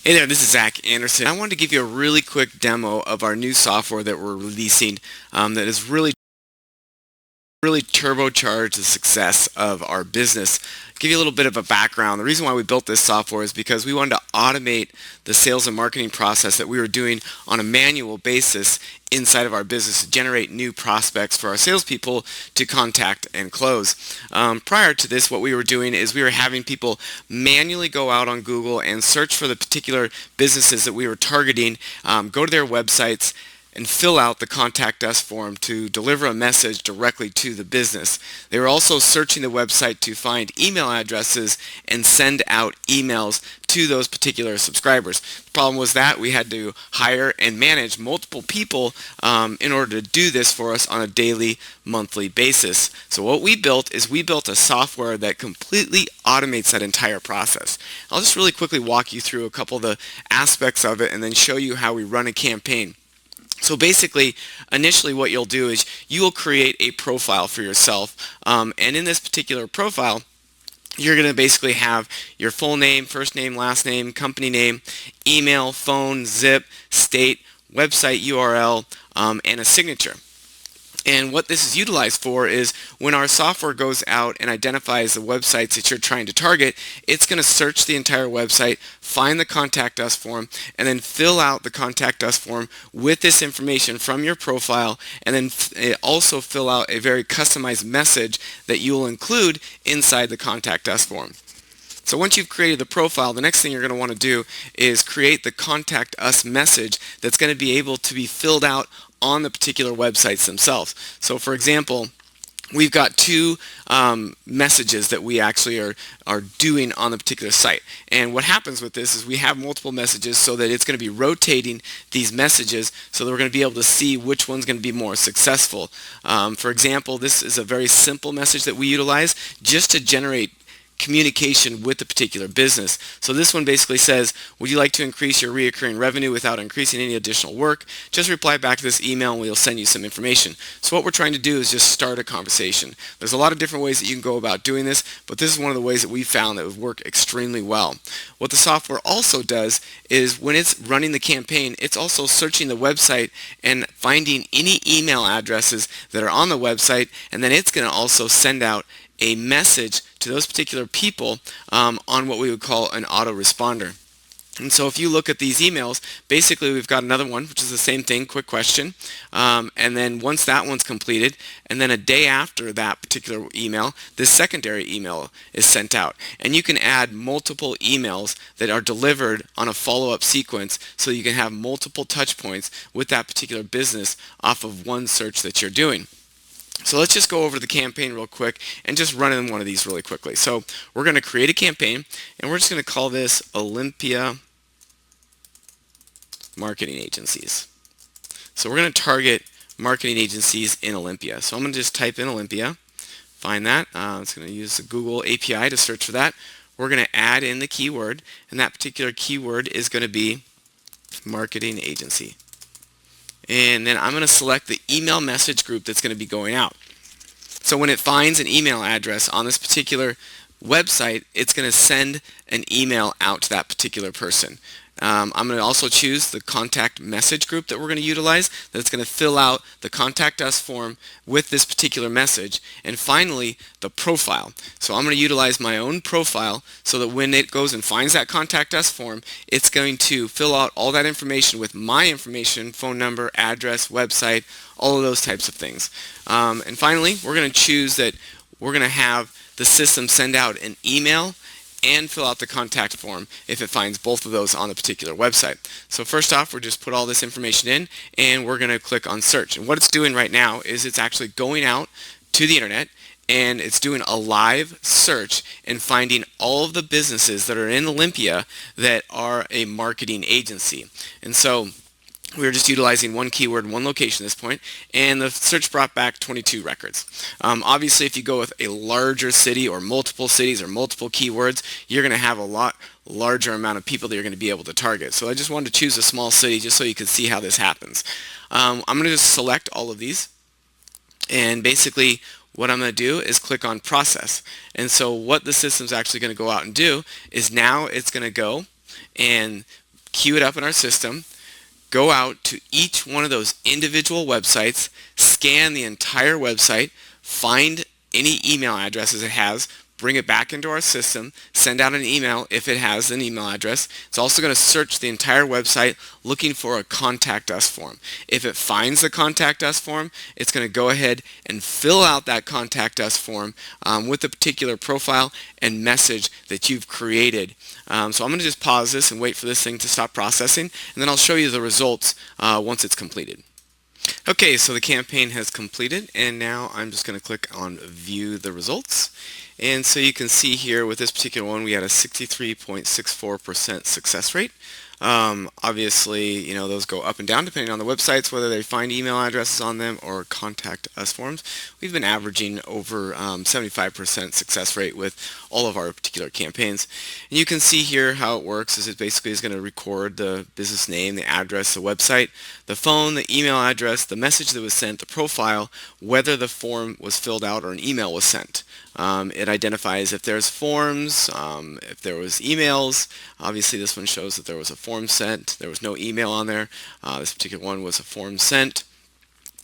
Hey there, this is Zach Anderson. I wanted to give you a really quick demo of our new software that we're releasing that is really turbocharge the success of our business. Give you a little bit of a background. The reason why we built this software is because we wanted to automate the sales and marketing process that we were doing on a manual basis inside of our business to generate new prospects for our salespeople to contact and close. Prior to this, what we were doing is we were having people manually go out on Google and search for the particular businesses that we were targeting, go to their websites, and fill out the Contact Us form to deliver a message directly to the business. They were also searching the website to find email addresses and send out emails to those particular subscribers. The problem was that we had to hire and manage multiple people in order to do this for us on a daily, monthly basis. So what we built is we built a software that completely automates that entire process. I'll just really quickly walk you through a couple of the aspects of it and then show you how we run a campaign. So basically, initially what you'll do is you will create a profile for yourself, and in this particular profile, you're going to basically have your full name, first name, last name, company name, email, phone, zip, state, website URL, and a signature. And what this is utilized for is when our software goes out and identifies the websites that you're trying to target, it's going to search the entire website, find the Contact Us form, and then fill out the Contact Us form with this information from your profile, and then also fill out a very customized message that you will include inside the Contact Us form. So once you've created the profile, the next thing you're going to want to do is create the Contact Us message that's going to be able to be filled out on the particular websites themselves. So for example, we've got two messages that we actually are doing on the particular site. And what happens with this is we have multiple messages so that it's going to be rotating these messages so that we're going to be able to see which one's going to be more successful. For example, this is a very simple message that we utilize just to generate communication with the particular business. So this one basically says, would you like to increase your recurring revenue without increasing any additional work? Just reply back to this email and we'll send you some information. So what we're trying to do is just start a conversation. There's a lot of different ways that you can go about doing this, but this is one of the ways that we found that would work extremely well. What the software also does is when it's running the campaign, it's also searching the website and finding any email addresses that are on the website, and then it's going to also send out a message to those particular people on what we would call an autoresponder. And so if you look at these emails, basically we've got another one, which is the same thing, quick question. And then once that one's completed, and then a day after that particular email, this secondary email is sent out. And you can add multiple emails that are delivered on a follow-up sequence so you can have multiple touch points with that particular business off of one search that you're doing. So let's just go over the campaign real quick and just run in one of these really quickly. So we're going to create a campaign and we're just going to call this Olympia Marketing Agencies. So we're going to target marketing agencies in Olympia. So I'm going to just type in Olympia, find that. It's going to use the Google API to search for that. We're going to add in the keyword, and that particular keyword is going to be marketing agency. And then I'm going to select the email message group that's going to be going out. So when it finds an email address on this particular website, it's going to send an email out to that particular person. I'm going to also choose the contact message group that we're going to utilize, that's going to fill out the Contact Us form with this particular message. And finally, the profile. So I'm going to utilize my own profile so that when it goes and finds that Contact Us form, it's going to fill out all that information with my information, phone number, address, website, all of those types of things. And finally, we're going to choose that we're going to have the system send out an email and fill out the contact form if it finds both of those on the particular website. So first off, we'll just put all this information in and we're going to click on search. And what it's doing right now is it's actually going out to the internet and it's doing a live search and finding all of the businesses that are in Olympia that are a marketing agency. And so we were just utilizing one keyword, one location at this point, and the search brought back 22 records. Obviously, if you go with a larger city or multiple cities or multiple keywords, you're going to have a lot larger amount of people that you're going to be able to target. So I just wanted to choose a small city just so you could see how this happens. I'm going to just select all of these, and basically what I'm going to do is click on process. And so what the system's actually going to go out and do is now it's going to go and queue it up in our system, go out to each one of those individual websites, scan the entire website, find any email addresses it has, bring it back into our system, send out an email if it has an email address. It's also going to search the entire website looking for a contact us form. If it finds the contact us form, it's going to go ahead and fill out that contact us form with the particular profile and message that you've created. So I'm going to just pause this and wait for this thing to stop processing, and then I'll show you the results once it's completed. Okay, so the campaign has completed, and now I'm just going to click on view the results. And so you can see here with this particular one, we had a 63.64% success rate. Obviously, those go up and down depending on the websites, whether they find email addresses on them or contact us forms. We've been averaging over 75% success rate with all of our particular campaigns. And you can see here how it works is it basically is going to record the business name, the address, the website, the phone, the email address, the message that was sent, the profile, whether the form was filled out or an email was sent. It identifies if there's forms, if there was emails. Obviously this one shows that there was a form sent. There was no email on there. This particular one was a form sent.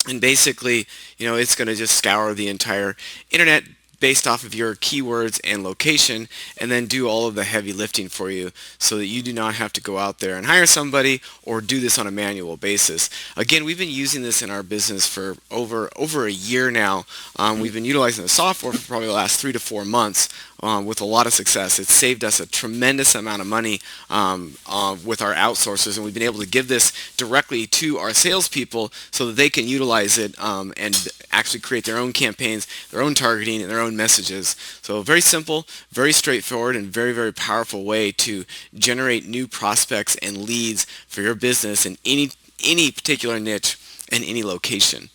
And basically, it's going to just scour the entire internet based off of your keywords and location, and then do all of the heavy lifting for you so that you do not have to go out there and hire somebody or do this on a manual basis. Again, we've been using this in our business for over a year now. We've been utilizing the software for probably the last 3 to 4 months with a lot of success. It's saved us a tremendous amount of money with our outsourcers, and we've been able to give this directly to our salespeople so that they can utilize it and actually create their own campaigns, their own targeting, and their own messages. So very simple, very straightforward, and very, very powerful way to generate new prospects and leads for your business in any particular niche and any location.